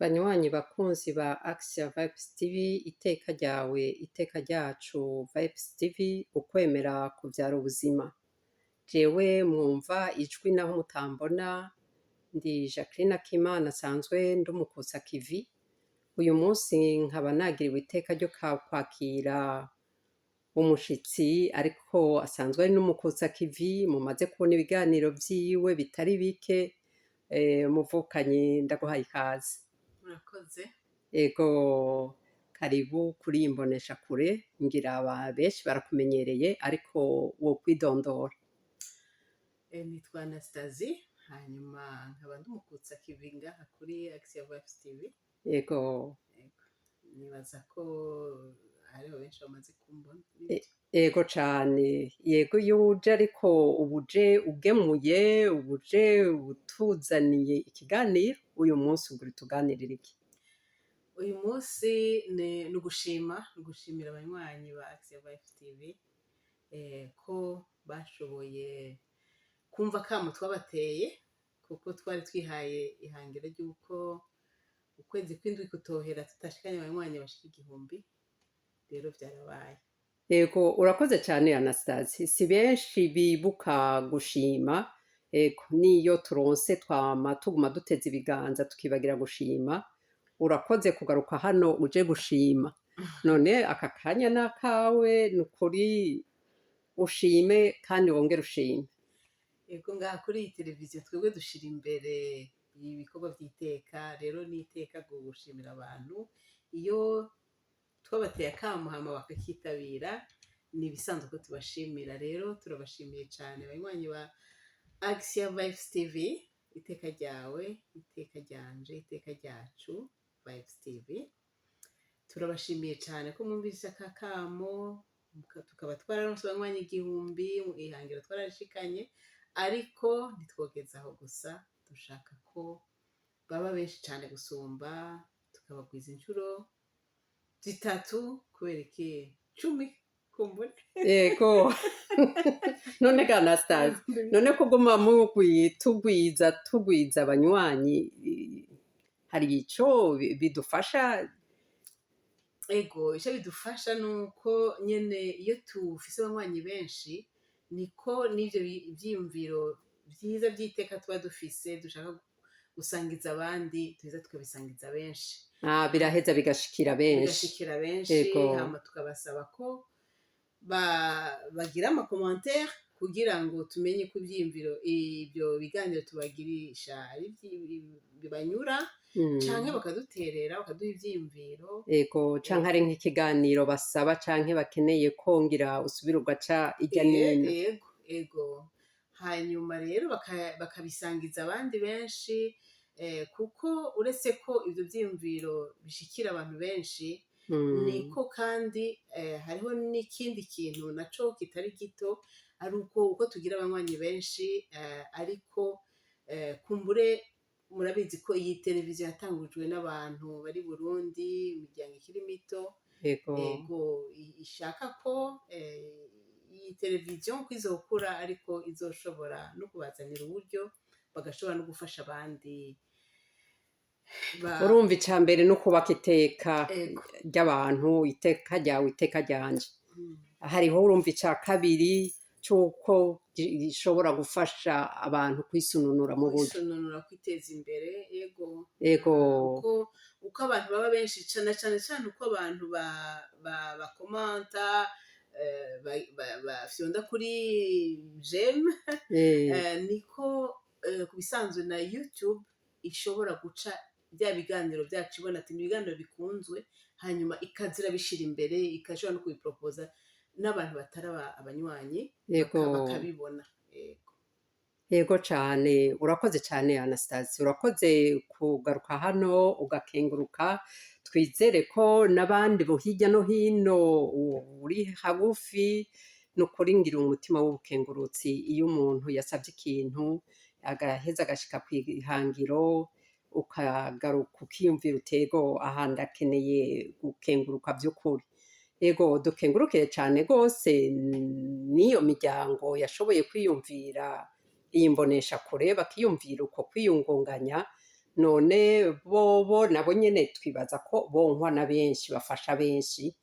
Banywanyi bakunzi ba Action Vibes TV, iteka ryawe iteka ryacu Vibes TV, ukwemera kuvyara ubuzima. Jewe mwumva ijwi naho mutambona, ndi Jacqueline Akimana asanzwe ndi umukutsa kivi. Uyu munsi nkaba nagiriwe iteka ryo kwakira umushitsi ariko asanzwe ari n'umukutsa kivi, mumaze kubona ibiganiro vyiwe bitari bike. Muvukanyi ndaguhaye ikaze. Murakoze. Ego, karibu kuri iyi mboneshakure, ngira benshi barakumenyereye ariko wokwidondora. Nitwa Anastasie, hanyuma nkaba ndi umukutsa kivi ngaha kuri Action Vibes TV. Ego, Nibaza ko hariho benshi bamaze kumbona. ego cane. Yego, iyo uje ariko ubuje ugemuye, ubuje utuzaniye ikiganiro, uyu munsi ugura tuganirira iki? Uyu munsi ni ugushimira abanywanyi ba Action Vibes TV ko bashoboye kumva kamo twabateye, kuko twari twihaye ihangiro ry'uko ukwezi kw'indwi kutohera tutashikanye abanywanyi bashika 1000. Rero vyarabaye. Ego, urakoze cyane Anastasie. Si benshi bibuka gushima, ego niyo turonse twama tuguma duteze ibiganza tukibagira gushima. Urakoze kugaruka hano uje gushima. None aka kanya nakawe, nukuri ushime kandi wongere ushime. Ego, ngaha kuri iyi televiziyo twebwe dushira imbere ibikorwa vy'iteka, rero n'iteka gushimira abantu iyo twabateye akamo hama bakakitabira, ni ibisanzwe ko tubashimira. Rero turabashimiye cyane abanywanyi ba Action Vibes TV, iteka ryawe iteka ryanje iteka ryacu Vibes TV. Turabashimiye cyane ko mwumvise aka kamo, tukaba twararonse abanywanyi 1000, ihangiro twarashikanye, ariko ntitwogezaho gusa, dushaka ko baba benshi cyane gusumba, tukabagwiza inshuro 3 kubera iki 10 kumbure. Ego. None ga Anastasie, none kuguma tugwiza abanywanyi, hari ico bidufasha? Ego, ico bidufasha nuko nyene iyo tufise abanywanyi benshi, niko n'ivyo vyiyumviro vyiza vy'iteka tuba dufise dushaka gusangiza abandi, tuza tukabisangiza benshi. Biraheza bigashikira benshi. Bigashikira benshi, hama tukabasaba ko bagira ama commentaire kugira ngo tumenye ko ibyo biganiro tubagirisha ari bibanyura, canke bakaduterera bakaduha ivyiyumviro. Ego, canke ari nk'ikiganiro basaba canke bakeneye kongera usubira ugaca irya nino. Ego. Hanyuma rero bakabisangiza abandi benshi, kuko uretse ko ivyo vyiyumviro bishikira abantu benshi, niko kandi hariho n'ikindi kintu naco kitari gito, ari uko tugira abanywanyi benshi, ariko kumbure murabizi ko iyi televiziyo yatangujwe n'abantu bari Burundi, imiryango ikiri mito. Ego, ishaka ko iyi televiziyo ko izokura, ariko izoshobora no kubazanira uburyo bagashobora no gufasha abandi. Urumva ica mbere no kubaka iteka ry'abantu, iteka ryawe iteka ryanje. Hariho urumva ica kabiri c'uko gishobora gufasha abantu kwisununura mu buryo. Kwisununura, kwiteza imbere. Ego. Uko abantu baba benshi, cane uko abantu bakomanta, bafyonda kuri j'aime, niko kubisanzwe na YouTube ishobora guca bya biganiro byacu, ibona ati ibiganiro bikunzwe, hanyuma ikazira bishira imbere, ikashobora no kubipropoza n'abantu batari abanywanyi bakabibona. Ego cane, urakoze cane Anastasie, urakoze kugaruka hano ugakenguruka. Twizere ko n'abandi bo hirya no hino uri hagufi, nukuri ngira umutima w'ubukengurutsi iyo umuntu yasavye ikintu agaheza agashika kw'ihangiro, ukagaruka ukiyumvira utego aha ndakeneye gukenguruka vy'ukuri. Ego, dukengurukire cane gose n'iyo miryango yashoboye kwiyumvira iyi mboneshakure, bakiyumvira uko kwiyungunganya. none bobo nabo nyene twibaza ko bonkwa na benshi bafasha benshi.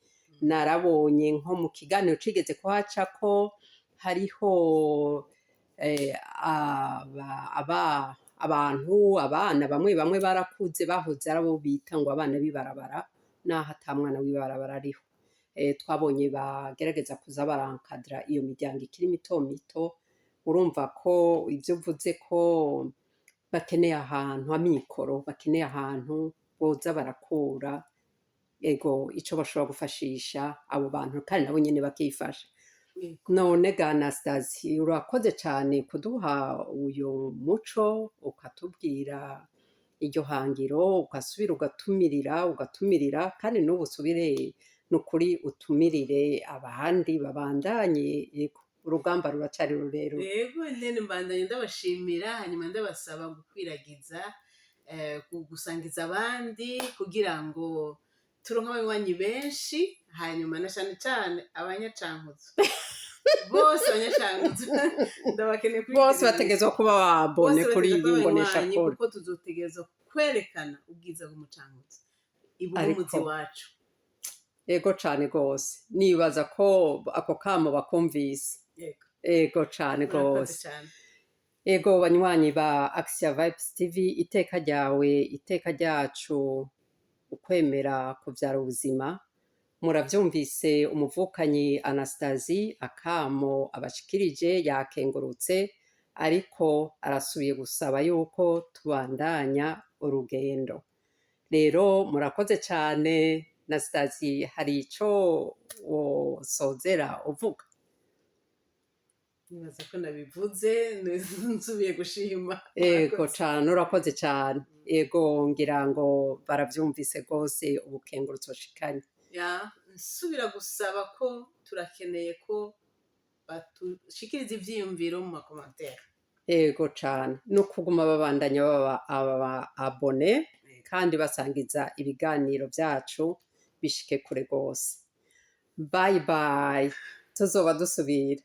Narabonye nko mu kiganiro cigeze kuhacako hariho abantu abana bamwe bamwe barakuze bahoze ari abo bita ngo abana b'ibarabara naho ata mwana w'ibarabara ariho. Twabonye bagerageza kuza barankadira iyo miryango ikiri mito mito. Urumva ko ivyo uvuze ko bakeneye ahantu amikoro, bakeneye ahantu boza barakura ego ico bashobora gufashisha abo bantu kandi nabo nyene bakifasha. None ga Anastasie urakoze cane kuduha uyu muco ukatubwira iryo hangiro ugasubira ugatumirira kandi n'ubu usubire nukuri utumirire abandi babandanye. Yego urugamba ruracari rurerure. Yego nyene mbandanye ndabashimira hanyuma ndabasaba gukwiragiza gusangiza abandi kugira ngo turonke abanywanyi benshi hanyuma na cane cane abanyacankuzo bose abanyacankuzo ndabakeneye Bose bategezwa kuba babone kuri iyi mboneshakure kuko tuzotegezwa kwerekana ubwiza bw'umucankuzo ibumuzi wacu. Ego cane gose nibaza ko ako kamo bakumvise. Ego cane gose. Ego banywanyi ba Action Vibes TV, iteka ryawe iteka ryacu, ukwemera kuvyara ubuzima. Muravyumvise umuvukanyi Anastasie akamo abashikirije yakengurutse, ariko arasubiye gusaba yuko tubandanya urugendo. Rero murakoze cane Anastasie, hari ico wosozera uvuga? Nibaza ko nabivuze nsubiye gushima. Ego cane urakoze cane. Ego ngira ngo baravyumvise gose ubukengurutse ushikanye. Nsubira gusaba ko turakeneye ko batushikiriza ivyiyumviro mu makomantere. Ego cane no kuguma babandanya baba abone kandi basangiza ibiganiro vyacu bishike kure gose. Bye bye, tuzoba dusubira.